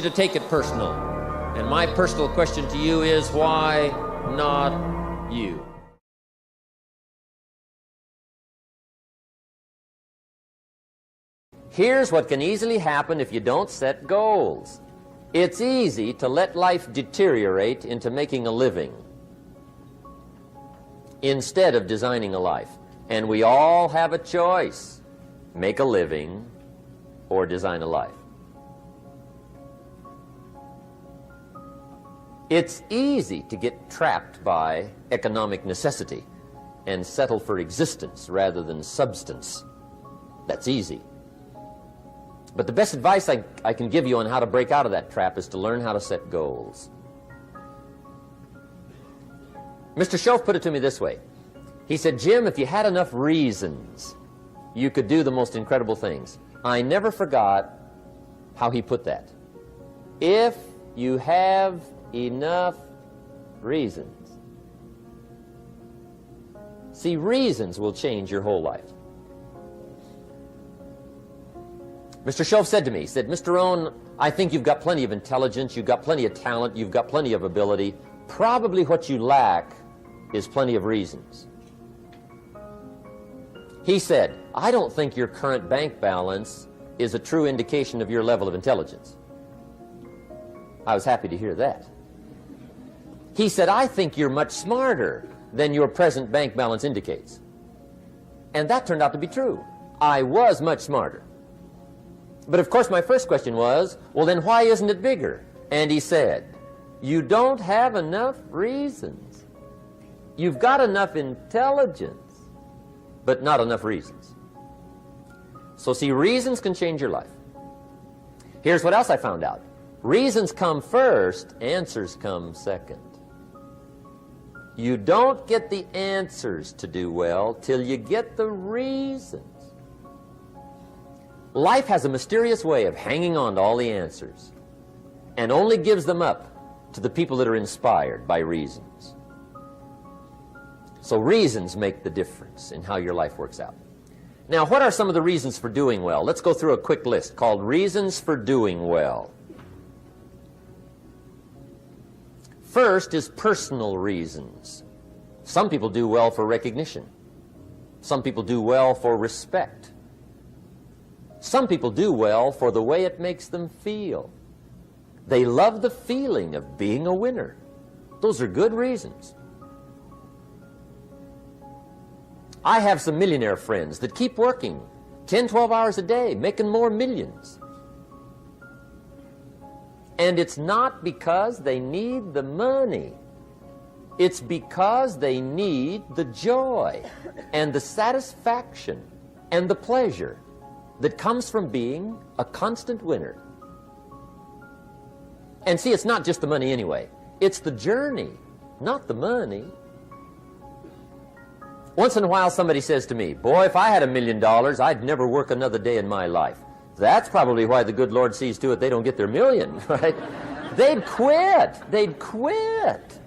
to take it personal. And my personal question to you is, why not you? Here's what can easily happen if you don't set goals. It's easy to let life deteriorate into making a living instead of designing a life. And we all have a choice: make a living or design a life. It's easy to get trapped by economic necessity and settle for existence rather than substance. That's easy. But the best advice I can give you on how to break out of that trap is to learn how to set goals. Mr. Shoaff put it to me this way. He said, Jim, if you had enough reasons, you could do the most incredible things. I never forgot how he put that. If you have enough reasons. See, reasons will change your whole life. Mr. Shoaff said to me, he said, Mr. Rohn, I think you've got plenty of intelligence, you've got plenty of talent, you've got plenty of ability. Probably what you lack is plenty of reasons. He said, I don't think your current bank balance is a true indication of your level of intelligence. I was happy to hear that. He said, I think you're much smarter than your present bank balance indicates. And that turned out to be true. I was much smarter. But of course my first question was, well then why isn't it bigger? And he said, you don't have enough reasons. You've got enough intelligence, but not enough reasons. So see, reasons can change your life. Here's what else I found out. Reasons come first, answers come second. You don't get the answers to do well till you get the reasons. Life has a mysterious way of hanging on to all the answers and only gives them up to the people that are inspired by reasons. So reasons make the difference in how your life works out. Now, what are some of the reasons for doing well? Let's go through a quick list called Reasons for Doing Well. First is personal reasons. Some people do well for recognition. Some people do well for respect. Some people do well for the way it makes them feel. They love the feeling of being a winner. Those are good reasons. I have some millionaire friends that keep working 10, 12 hours a day, making more millions. And it's not because they need the money. It's because they need the joy and the satisfaction and the pleasure that comes from being a constant winner. And see, it's not just the money anyway. It's the journey, not the money. Once in a while somebody says to me, boy, if I had $1 million, I'd never work another day in my life. That's probably why the good Lord sees to it they don't get their million, right? They'd quit. They'd quit.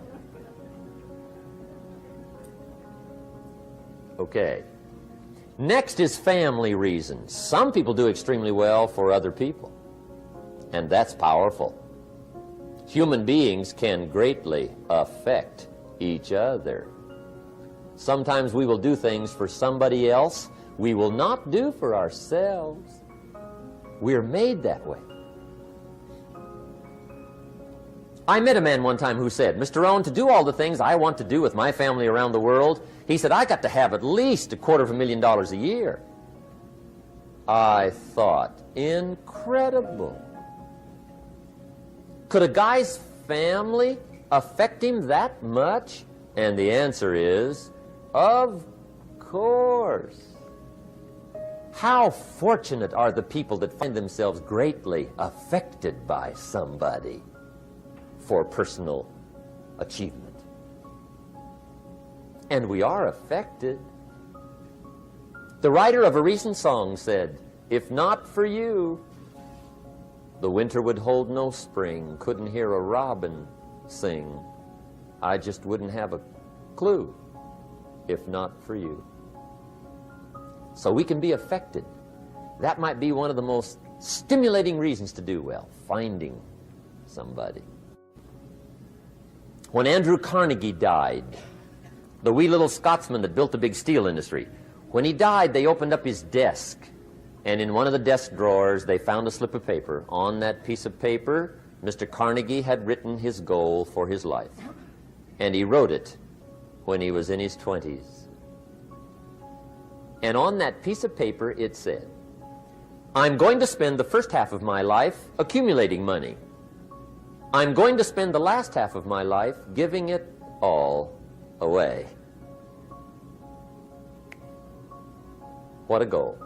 Okay. Next is family reasons. Some people do extremely well for other people, and that's powerful. Human beings can greatly affect each other. Sometimes we will do things for somebody else we will not do for ourselves. We're made that way. I met a man one time who said, Mr. Rohn, to do all the things I want to do with my family around the world, he said, I got to have at least $250,000 a year. I thought, incredible. Could a guy's family affect him that much? And the answer is, of course. How fortunate are the people that find themselves greatly affected by somebody for personal achievement. And we are affected. The writer of a recent song said, if not for you, the winter would hold no spring, couldn't hear a robin sing. I just wouldn't have a clue if not for you. So we can be affected. That might be one of the most stimulating reasons to do well, finding somebody. When Andrew Carnegie died, the wee little Scotsman that built the big steel industry, when he died, they opened up his desk, and in one of the desk drawers, they found a slip of paper. On that piece of paper, Mr. Carnegie had written his goal for his life, and he wrote it when he was in his 20s. And on that piece of paper, it said, I'm going to spend the first half of my life accumulating money. I'm going to spend the last half of my life giving it all away. What a goal.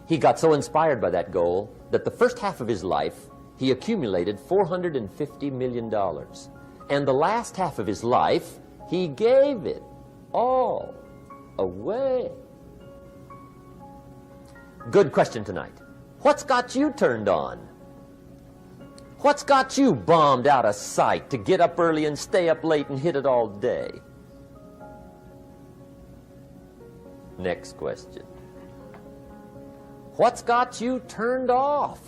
He got so inspired by that goal that the first half of his life, he accumulated $450 million. And the last half of his life, he gave it all away. Good question tonight. What's got you turned on? What's got you bombed out of sight to get up early and stay up late and hit it all day? Next question. What's got you turned off?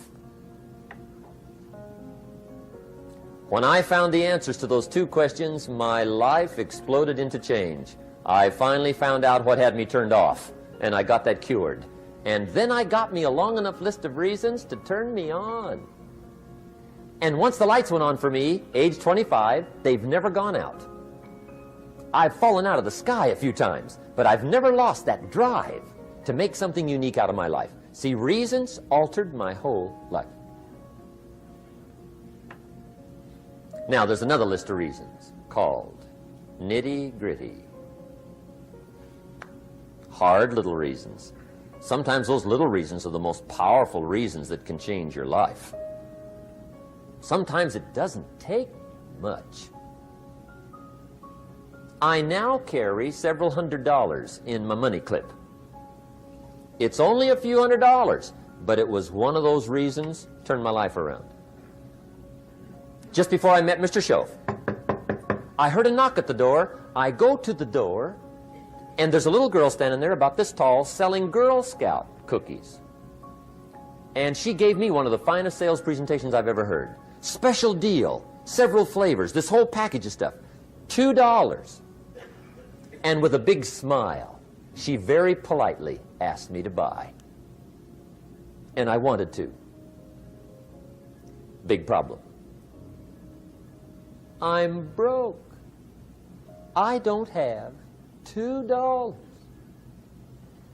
When I found the answers to those two questions, my life exploded into change. I finally found out what had me turned off, and I got that cured. And then I got me a long enough list of reasons to turn me on. And once the lights went on for me, age 25, they've never gone out. I've fallen out of the sky a few times, but I've never lost that drive to make something unique out of my life. See, reasons altered my whole life. Now, there's another list of reasons called nitty-gritty. Hard little reasons. Sometimes those little reasons are the most powerful reasons that can change your life. Sometimes it doesn't take much. I now carry several $100s in my money clip. It's only a few $100s, but it was one of those reasons turned my life around. Just before I met Mr. Schoaf, I heard a knock at the door. I go to the door, and there's a little girl standing there about this tall selling Girl Scout cookies. And she gave me one of the finest sales presentations I've ever heard. Special deal, several flavors, this whole package of stuff, $2. And with a big smile, she very politely asked me to buy. And I wanted to. Big problem. I'm broke. I don't have $2.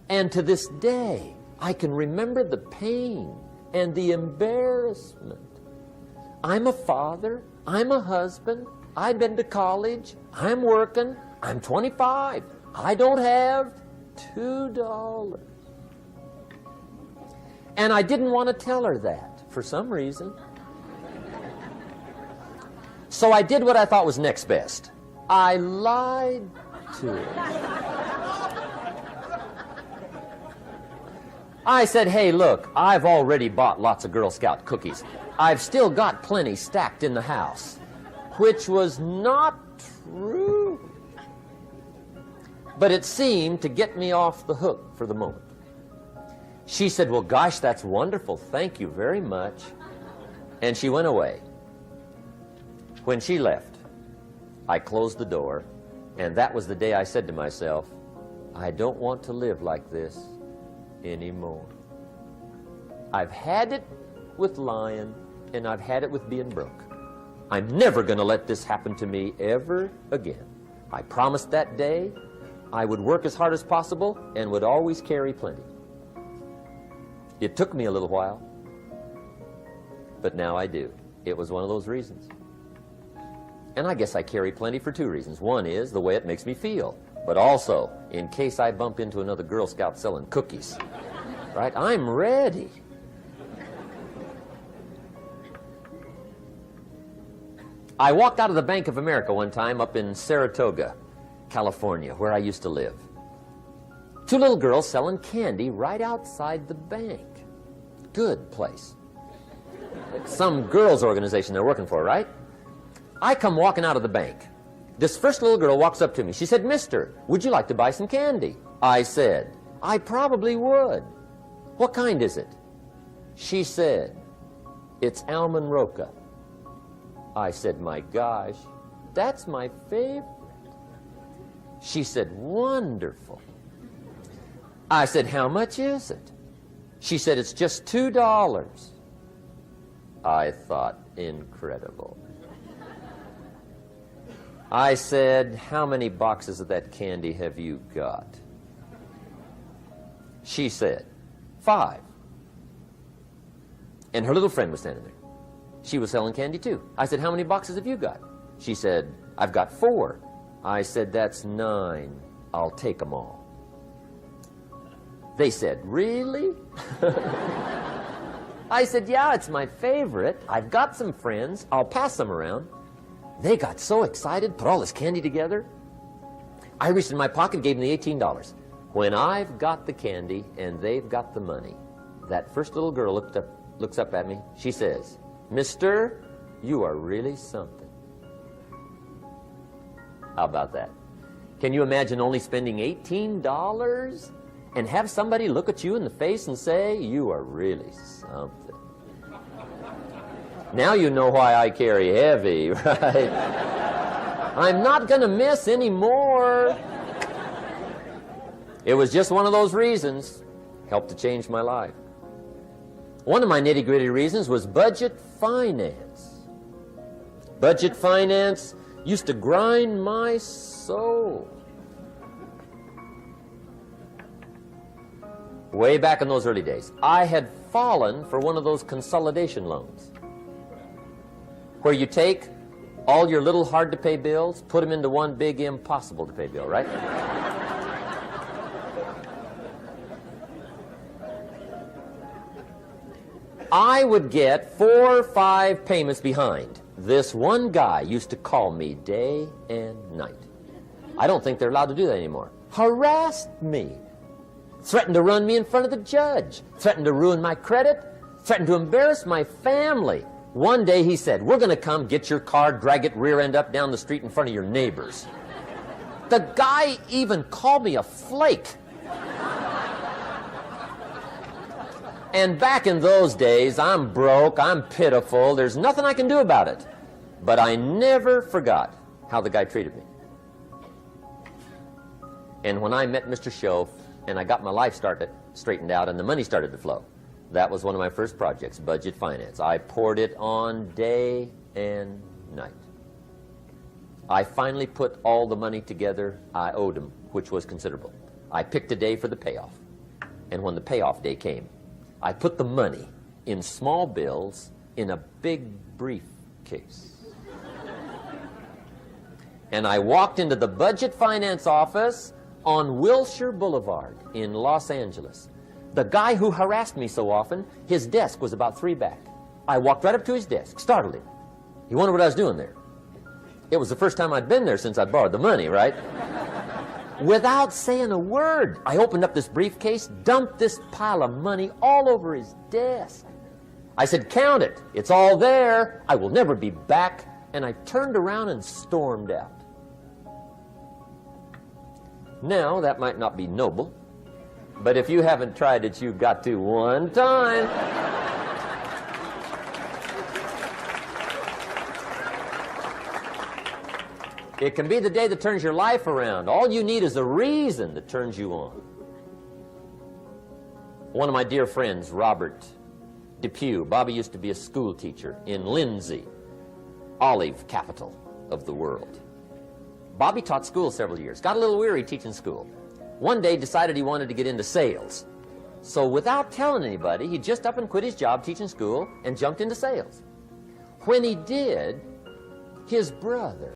And to this day, I can remember the pain and the embarrassment. I'm a father, I'm a husband, I've been to college, I'm working, I'm 25, I don't have $2. And I didn't want to tell her that for some reason. So I did what I thought was next best. I lied to her. I said, hey, look, I've already bought lots of Girl Scout cookies. I've still got plenty stacked in the house, which was not true. But it seemed to get me off the hook for the moment. She said, well, gosh, that's wonderful. Thank you very much. And she went away. When she left, I closed the door, and that was the day I said to myself, I don't want to live like this anymore. I've had it with lying, and I've had it with being broke. I'm never going to let this happen to me ever again. I promised that day I would work as hard as possible and would always carry plenty. It took me a little while, but now I do. It was one of those reasons. And I guess I carry plenty for two reasons. One is the way it makes me feel, but also in case I bump into another Girl Scout selling cookies. Right? I'm ready. I walked out of the Bank of America one time up in Saratoga, California, where I used to live. Two little girls selling candy right outside the bank. Good place. Some girls' organization they're working for, right? I come walking out of the bank. This first little girl walks up to me. She said, Mister, would you like to buy some candy? I said, I probably would. What kind is it? She said, it's almond roca. I said, my gosh, that's my favorite. She said, wonderful. I said, how much is it? She said, it's just $2. I thought, incredible. I said, how many boxes of that candy have you got? She said, 5. And her little friend was standing there. She was selling candy too. I said, how many boxes have you got? She said, I've got 4. I said, that's 9. I'll take them all. They said, really? I said, yeah, it's my favorite. I've got some friends. I'll pass them around. They got so excited, put all this candy together. I reached in my pocket and gave them the $18. When I've got the candy and they've got the money, that first little girl looks up at me. She says, Mister, you are really something. How about that? Can you imagine only spending $18 and have somebody look at you in the face and say, you are really something? Now you know why I carry heavy, right? I'm not going to miss anymore. It was just one of those reasons. Helped to change my life. One of my nitty-gritty reasons was budget finance. Budget finance used to grind my soul. Way back in those early days, I had fallen for one of those consolidation loans, where you take all your little hard-to-pay bills, put them into one big impossible-to-pay bill, right? I would get 4 or 5 payments behind. This one guy used to call me day and night. I don't think they're allowed to do that anymore. Harassed me. Threatened to run me in front of the judge. Threatened to ruin my credit. Threatened to embarrass my family. One day he said, we're going to come get your car, drag it rear end up down the street in front of your neighbors. The guy even called me a flake. And back in those days, I'm broke, I'm pitiful, there's nothing I can do about it. But I never forgot how the guy treated me. And when I met Mr. Schoaf, and I got my life straightened out, and the money started to flow, that was one of my first projects, budget finance. I poured it on day and night. I finally put all the money together I owed him, which was considerable. I picked a day for the payoff. And when the payoff day came, I put the money in small bills in a big briefcase. And I walked into the budget finance office on Wilshire Boulevard in Los Angeles. The guy who harassed me so often, his desk was about 3 back. I walked right up to his desk, startled him. He wondered what I was doing there. It was the first time I'd been there since I'd borrowed the money, right? Without saying a word, I opened up this briefcase, dumped this pile of money all over his desk. I said, count it. It's all there. I will never be back. And I turned around and stormed out. Now, that might not be noble, but if you haven't tried it, you've got to one time. It can be the day that turns your life around. All you need is a reason that turns you on. One of my dear friends, Robert Depew, Bobby used to be a school teacher in Lindsay, olive capital of the world. Bobby taught school several years, got a little weary teaching school. One day decided he wanted to get into sales. So without telling anybody, he just up and quit his job teaching school and jumped into sales. When he did, his brother